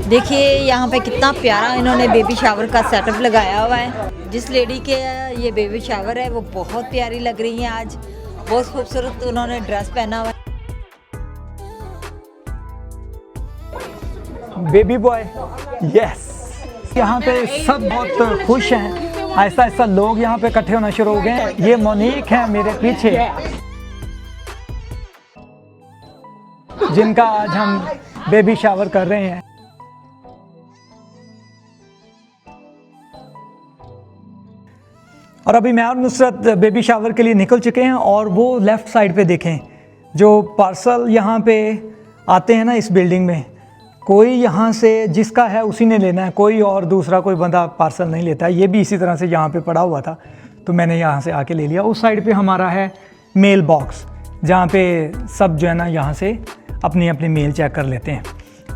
देखिए यहाँ पे कितना प्यारा इन्होंने बेबी शावर का सेटअप लगाया हुआ है। जिस लेडी के ये बेबी शावर है वो बहुत प्यारी लग रही है आज, बहुत खूबसूरत उन्होंने ड्रेस पहना हुआ है। Baby boy, yes. यहाँ पे सब बहुत खुश हैं, ऐसा ऐसा लोग यहाँ पे इकट्ठे होना शुरू हो गए हैं। ये मोनिक है मेरे पीछे, जिनका आज हम बेबी शावर कर रहे हैं। और अभी मैं और नुसरत बेबी शावर के लिए निकल चुके हैं और वो लेफ़्ट साइड पे देखें, जो पार्सल यहाँ पे आते हैं ना इस बिल्डिंग में, कोई यहाँ से जिसका है उसी ने लेना है, कोई और दूसरा कोई बंदा पार्सल नहीं लेता है। ये भी इसी तरह से यहाँ पे पड़ा हुआ था तो मैंने यहाँ से आके ले लिया। उस साइड पे हमारा है मेल बॉक्स, जहाँ पे सब जो है ना यहाँ से अपनी अपनी मेल चेक कर लेते हैं।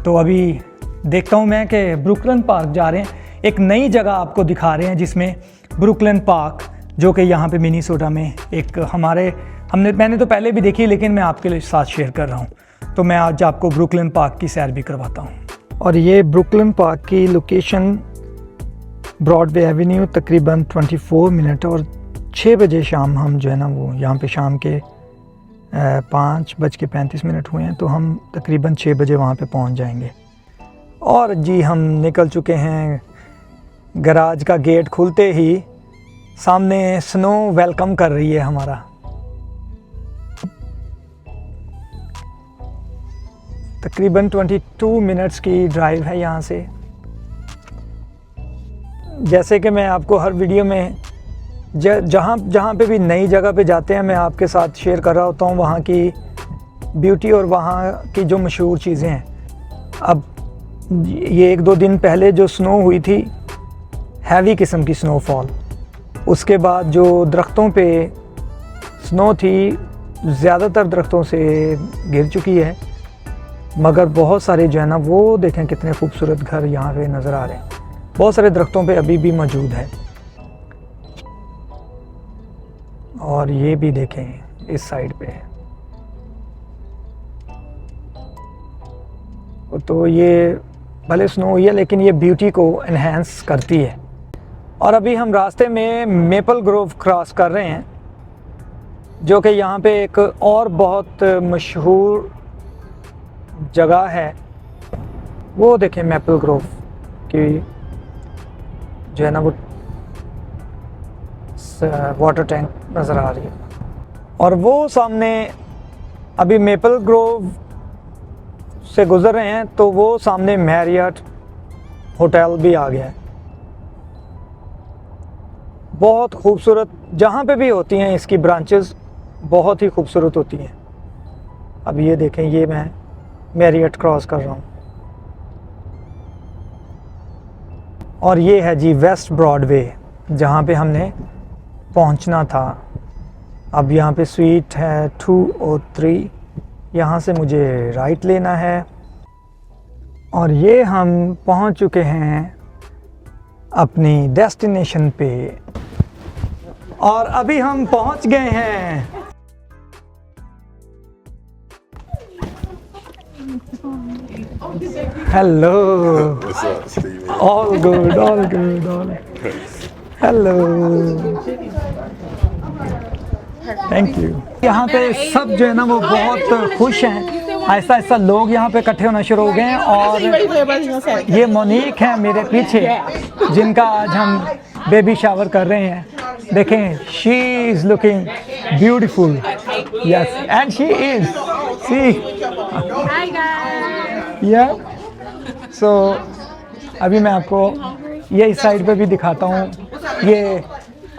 तो अभी देखता हूँ मैं कि ब्रुकलिन पार्क जा रहे हैं, एक नई जगह आपको दिखा रहे हैं जिसमें ब्रुकलिन पार्क, जो कि यहाँ पे मिनीसोटा में एक मैंने तो पहले भी देखी लेकिन मैं आपके लिए साथ शेयर कर रहा हूँ। तो मैं आज आपको ब्रुकलिन पार्क की सैर भी करवाता हूँ। और ये ब्रुकलिन पार्क की लोकेशन ब्रॉडवे एवेन्यू, तकरीबन 24 मिनट, और 6 बजे शाम हम जो है ना वो यहाँ पे शाम के 5:35 हुए हैं, तो हम तकरीबन 6 बजे वहाँ पे पहुँच जाएंगे। और जी हम निकल चुके हैं। गराज का गेट खुलते ही सामने स्नो वेलकम कर रही है हमारा। तकरीबन 22 मिनट्स की ड्राइव है यहाँ से। जैसे कि मैं आपको हर वीडियो में जहाँ पे भी नई जगह पे जाते हैं मैं आपके साथ शेयर कर रहा होता हूँ वहाँ की ब्यूटी और वहाँ की जो मशहूर चीज़ें हैं। अब ये 1-2 दिन पहले जो स्नो हुई थी, हैवी किस्म की स्नोफॉल, उसके बाद जो दरख्तों पे स्नो थी ज़्यादातर दरख्तों से गिर चुकी है, मगर बहुत सारे जो है ना वो देखें कितने खूबसूरत घर यहाँ पे नज़र आ रहे हैं। बहुत सारे दरख्तों पे अभी भी मौजूद है। और ये भी देखें इस साइड पे, तो ये भले स्नो हुई है लेकिन ये ब्यूटी को एनहेंस करती है। और अभी हम रास्ते में मेपल ग्रोव क्रॉस कर रहे हैं, जो कि यहाँ पे एक और बहुत मशहूर जगह है। वो देखें मेपल ग्रोव की जो है ना वो वाटर टैंक नज़र आ रही है। और वो सामने अभी मेपल ग्रोव से गुज़र रहे हैं तो वो सामने मैरियट होटल भी आ गया है। बहुत खूबसूरत, जहाँ पे भी होती हैं इसकी ब्रांचेस बहुत ही खूबसूरत होती हैं। अब ये देखें, ये मैं मैरियट क्रॉस कर रहा हूँ। और ये है जी वेस्ट ब्रॉडवे, जहाँ पे हमने पहुँचना था। अब यहाँ पे स्वीट है 203, यहाँ से मुझे राइट लेना है। और ये हम पहुँच चुके हैं अपनी डेस्टिनेशन पे, और अभी हम पहुँच गए हैं। Hello, all good, all good, all hello, thank you. यहाँ पे सब जो है ना वो बहुत खुश हैं, ऐसा ऐसा लोग यहाँ पे इकट्ठे होना शुरू हो गए हैं। और ये मोनिक है मेरे पीछे, जिनका आज हम बेबी शावर कर रहे हैं। देखें, she is looking beautiful, yes, and she is, see, hi guys, yeah. So अभी मैं आपको ये इस साइड पे भी दिखाता हूँ। ये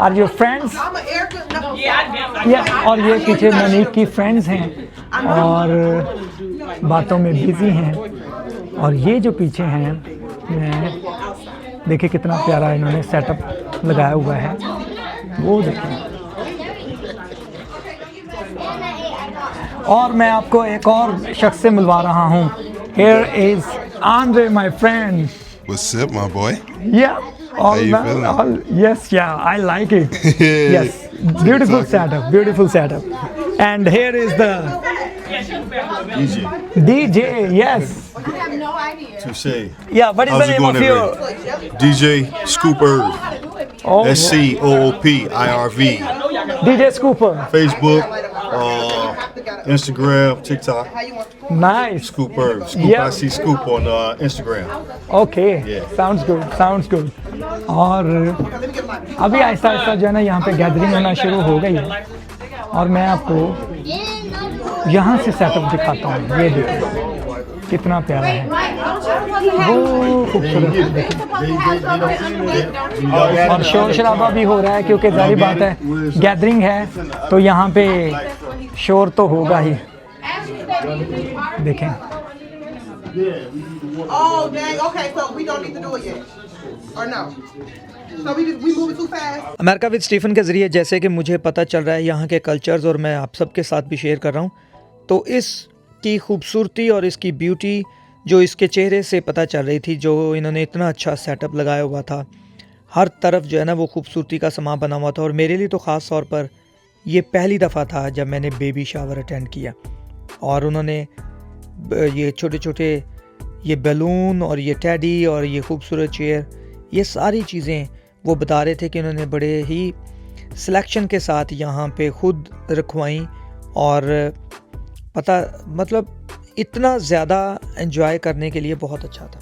आर योर फ्रेंड्स, और ये पीछे मोनिक की फ्रेंड्स हैं और बातों में बिजी हैं। और ये जो पीछे हैं, देखिए कितना प्यारा इन्होंने सेटअप लगाया हुआ है, वो देखें। और मैं आपको एक और शख्स से मिलवा रहा हूँ। Here is Andre, my friend. What's up, my boy? Yeah. How you feeling? Yes, yeah, I like it. Yes. Beautiful setup, beautiful setup. And here is the DJ. DJ, yes. Touche. Yeah, what is How's the it name going, of your... everybody? DJ Scoop Irv. Oh, SCOOPIRV. DJ Scooper. Facebook, Instagram, TikTok. Nice. Scoop Irv. Scoop. Yeah. I see Scoop on Instagram. Okay, Yeah. sounds good, sounds good. और अभी आहिस्ता आहिस्ता जो है ना यहाँ पे gathering होना शुरू हो गई है और मैं आपको यहाँ से सेटअप दिखाता हूँ। ये देखो कितना प्यारा है, वो खूबसूरत है, देखिए। और शोर शराबा भी हो रहा है क्योंकि जाहिर बात है गैदरिंग है तो यहाँ पे शोर तो होगा ही। देखें Oh, dang. Okay, so we don't need to do it yet. Or no? So we moving too fast? America with Stephen के ज़रिए जैसे कि मुझे पता चल रहा है यहाँ के कल्चर्स और मैं आप सबके साथ भी शेयर कर रहा हूँ, तो इसकी खूबसूरती और इसकी ब्यूटी जो इसके चेहरे से पता चल रही थी, जो इन्होंने इतना अच्छा सेटअप लगाया हुआ था, हर तरफ जो है ना वो खूबसूरती का समा बना हुआ था। और मेरे लिए तो ख़ास तौर पर ये पहली दफ़ा था जब मैंने बेबी शावर अटेंड किया और उन्होंने ये छोटे छोटे ये बैलून और ये टेडी और ये खूबसूरत चेयर, ये सारी चीज़ें वो बता रहे थे कि उन्होंने बड़े ही सिलेक्शन के साथ यहाँ पे ख़ुद रखवाई और पता मतलब इतना ज़्यादा एंजॉय करने के लिए बहुत अच्छा था।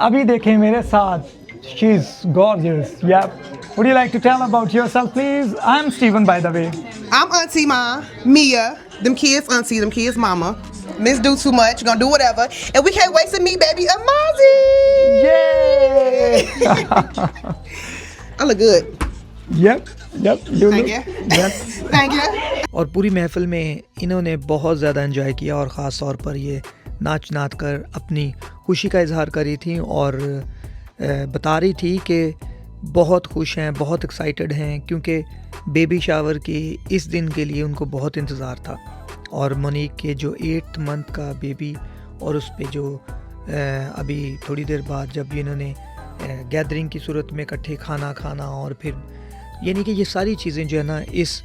अभी देखें मेरे साथ, she is gorgeous. Yeah. Would you like to tell about yourself, please? I'm Stephen, by the way. I'm Auntie Ma, Mia. Them kids Auntie, them kids Mama. Miss do too much, gonna do whatever. And we can't wait to meet baby Amazi. Yay! I look good. Yep. You Thank look. you. Yep. Thank you. और पूरी महफिल में इन्होंने बहुत ज़्यादा enjoy किया और ख़ास तौर पर ये नाच नाच कर अपनी खुशी का इजहार कर रही थी और बता रही थी कि बहुत खुश हैं, बहुत एक्साइटेड हैं क्योंकि बेबी शावर की इस दिन के लिए उनको बहुत इंतज़ार था। और मोनिक के जो 8th मंथ का बेबी और उस पे जो अभी थोड़ी देर बाद जब इन्होंने गैदरिंग की सूरत में इकट्ठे खाना खाना और फिर यानी कि ये सारी चीज़ें जो है ना इस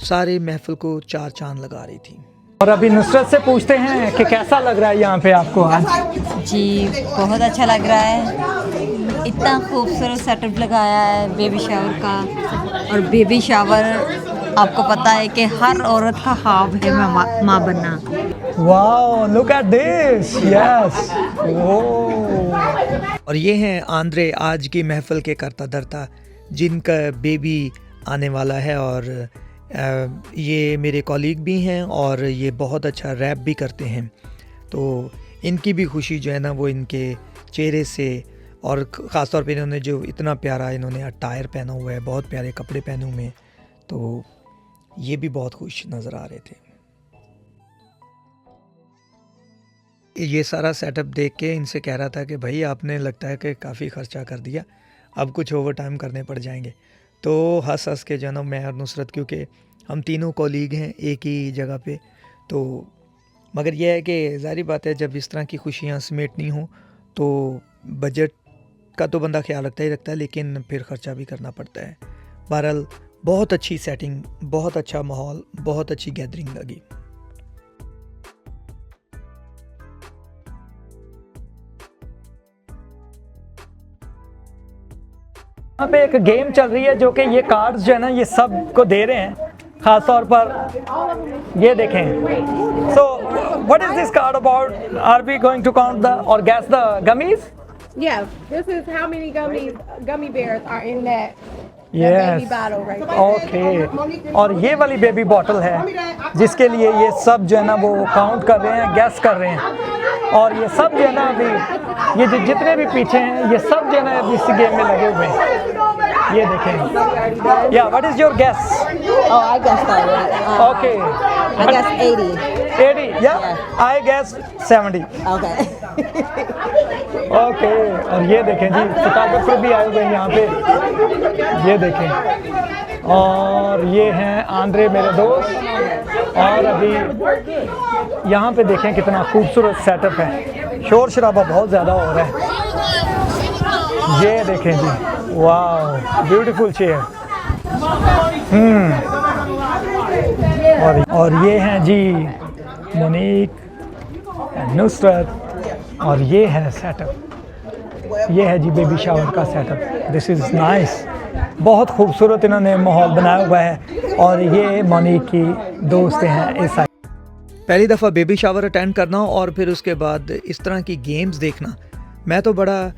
सारे महफिल को चार चांद लगा रही थी। और अभी नुसरत से पूछते हैं कि कैसा लग रहा है यहाँ पे आपको आज? जी बहुत अच्छा लग रहा है, इतना खूबसूरत सेटअप लगाया है बेबी शावर का। और बेबी शावर आपको पता है कि हर औरत का ख्वाब है माँ बनना। Wow, look at this, yes. और ये हैं आंद्रे, आज की महफिल के करता धरता, जिनका बेबी आने वाला है। और ये मेरे कॉलीग भी हैं और ये बहुत अच्छा रैप भी करते हैं, तो इनकी भी खुशी जो है ना वो इनके चेहरे से, और ख़ास तौर पे इन्होंने जो इतना प्यारा इन्होंने अटायर पहना हुआ है, बहुत प्यारे कपड़े पहने हुए हैं, तो ये भी बहुत खुश नज़र आ रहे थे। ये सारा सेटअप देख के इनसे कह रहा था कि भाई आपने लगता है कि काफ़ी ख़र्चा कर दिया, अब कुछ ओवर टाइम करने पड़ जाएंगे। तो हंस हंस के जो है ना मैं और नुसरत, क्योंकि हम तीनों कॉलीग हैं एक ही जगह पे, तो मगर यह है कि ज़ाहिर बात है जब इस तरह की खुशियाँ समेटनी हो तो बजट का तो बंदा ख्याल रखता ही रखता है, लेकिन फिर ख़र्चा भी करना पड़ता है। बहरहाल बहुत अच्छी सेटिंग, बहुत अच्छा माहौल, बहुत अच्छी गैदरिंग लगी। यहाँ पे एक गेम चल रही है जो कि ये कार्ड्स जो है ना ये सब को दे रहे हैं, ख़ास तौर पर ये देखें। So what is this card about? Are we going to count the or guess the gummies? Yeah, this is how many gummy bears are in that Yes. baby bottle right there. Okay. और ये वाली baby bottle है जिसके लिए ये सब जो है ना वो काउंट कर रहे हैं, गैस कर रहे हैं। और ये सब जो है ना अभी ये जो जितने भी पीछे हैं ये सब जो है ना अभी इस गेम में लगे हुए हैं। ये देखें। या what is your gas? Oh, I guessed already. Okay, I guessed 80. 80, या आई गैस 70। Okay. ओके, और ये देखें जी, फोटोग्राफर भी आए हुए हैं यहाँ पे, ये देखें। और ये हैं आंद्रे मेरे दोस्त। और अभी यहाँ पे देखें कितना खूबसूरत सेटअप है, शोर शराबा बहुत ज़्यादा हो रहा है। ये देखें जी, वाह ब्यूटीफुल चेयर। और ये हैं जी मोनिक, नुसरत, और ये है सेटअप, ये है जी बेबी शावर का सेटअप। दिस इज़ नाइस, बहुत खूबसूरत इन्होंने माहौल बनाया हुआ है। और ये मोनिक की दोस्त हैं इस साइड। पहली दफ़ा बेबी शावर अटेंड करना और फिर उसके बाद इस तरह की गेम्स देखना, मैं तो बड़ा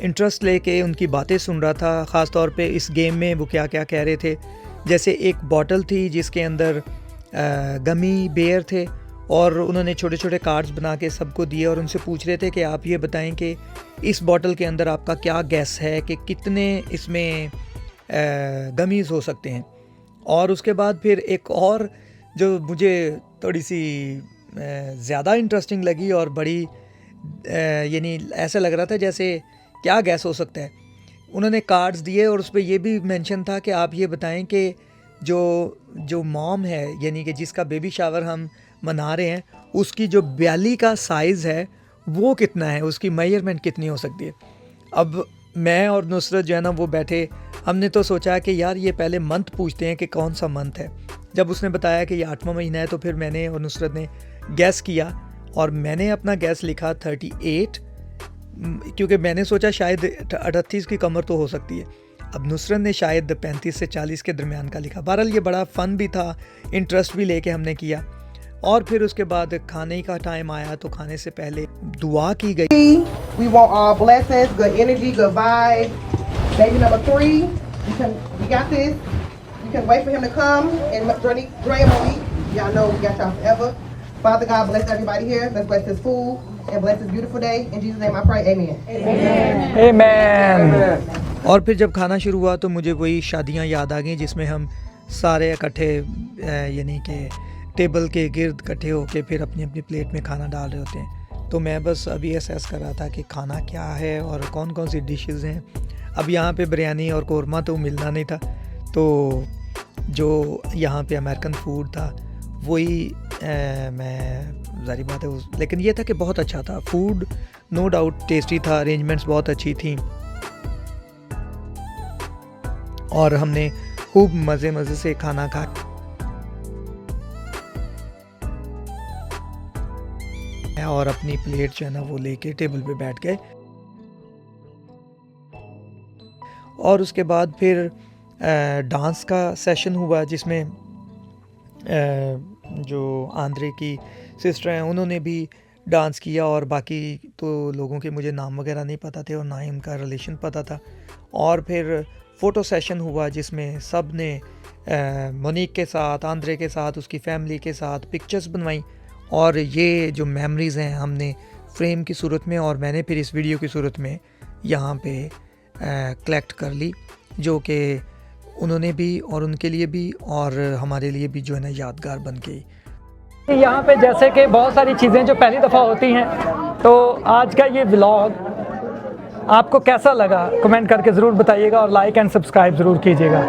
इंटरेस्ट लेके उनकी बातें सुन रहा था। ख़ास तौर पे इस गेम में वो क्या क्या कह रहे थे। जैसे एक बॉटल थी जिसके अंदर गमी बेयर थे और उन्होंने छोटे छोटे कार्ड्स बना के सबको दिए और उनसे पूछ रहे थे कि आप ये बताएं कि इस बॉटल के अंदर आपका क्या गैस है कि कितने इसमें गमीज़ हो सकते हैं। और उसके बाद फिर एक और जो मुझे थोड़ी सी ज़्यादा इंटरेस्टिंग लगी और बड़ी यानी ऐसा लग रहा था जैसे क्या गैस हो सकता है, उन्होंने कार्ड्स दिए और उस पर यह भी मेंशन था कि आप ये बताएं कि जो मॉम है यानी कि जिसका बेबी शावर हम मना रहे हैं उसकी जो ब्याली का साइज़ है वो कितना है, उसकी मेजरमेंट कितनी हो सकती है। अब मैं और नुसरत जो है ना वो बैठे, हमने तो सोचा कि यार ये पहले मंथ पूछते हैं कि कौन सा मंथ है। जब उसने बताया कि ये 8वां महीना है तो फिर मैंने और नुसरत ने गैस किया और मैंने अपना गैस लिखा 38, क्योंकि मैंने सोचा शायद 38 की कमर तो हो सकती है। अब नुसरत ने शायद 35 से 40 के दरमियान का लिखा। बहरहाल ये बड़ा फ़न भी था, इंटरेस्ट भी लेके हमने किया। और फिर उसके बाद खाने का टाइम आया तो खाने से पहले दुआ की गई। We want all blessings, good energy, good vibes. Baby number 3, we got this. You can wait for him to come and Dre and Monique. Y'all know we got y'all forever. Father God, bless everybody here. Let's bless this food and bless this beautiful day. In Jesus' name I pray, amen. आमीन। और फिर जब खाना शुरू हुआ तो मुझे वही शादियाँ याद आ गई जिसमें हम सारे इकट्ठे यानी कि टेबल के गिर्द इकट्ठे होके फिर अपनी अपनी प्लेट में खाना डाल रहे होते हैं। तो मैं बस अभी असेस कर रहा था कि खाना क्या है और कौन कौन सी डिशेस हैं। अब यहाँ पे बिरयानी और कोरमा तो मिलना नहीं था, तो जो यहाँ पे अमेरिकन फूड था वही मैं ज़ाहिर बात है लेकिन ये था कि बहुत अच्छा था फूड, नो डाउट टेस्टी था, अरेंजमेंट्स बहुत अच्छी थी और हमने खूब मज़े से खाना खाया और अपनी प्लेट जो है ना वो लेके टेबल पे बैठ गए। और उसके बाद फिर डांस का सेशन हुआ जिसमें जो आंद्रे की सिस्टर हैं उन्होंने भी डांस किया और बाकी तो लोगों के मुझे नाम वगैरह नहीं पता थे और ना ही उनका रिलेशन पता था। और फिर फ़ोटो सेशन हुआ जिसमें सब ने मोनिक के साथ, आंद्रे के साथ, उसकी फैमिली के साथ पिक्चर्स बनवाई और ये जो मेमोरीज़ हैं हमने फ्रेम की सूरत में और मैंने फिर इस वीडियो की सूरत में यहाँ पे कलेक्ट कर ली, जो कि उन्होंने भी और उनके लिए भी और हमारे लिए भी जो है ना यादगार बन गई। यहाँ पे जैसे कि बहुत सारी चीज़ें जो पहली दफ़ा होती हैं, तो आज का ये व्लॉग आपको कैसा लगा कमेंट करके ज़रूर बताइएगा और लाइक एंड सब्सक्राइब ज़रूर कीजिएगा।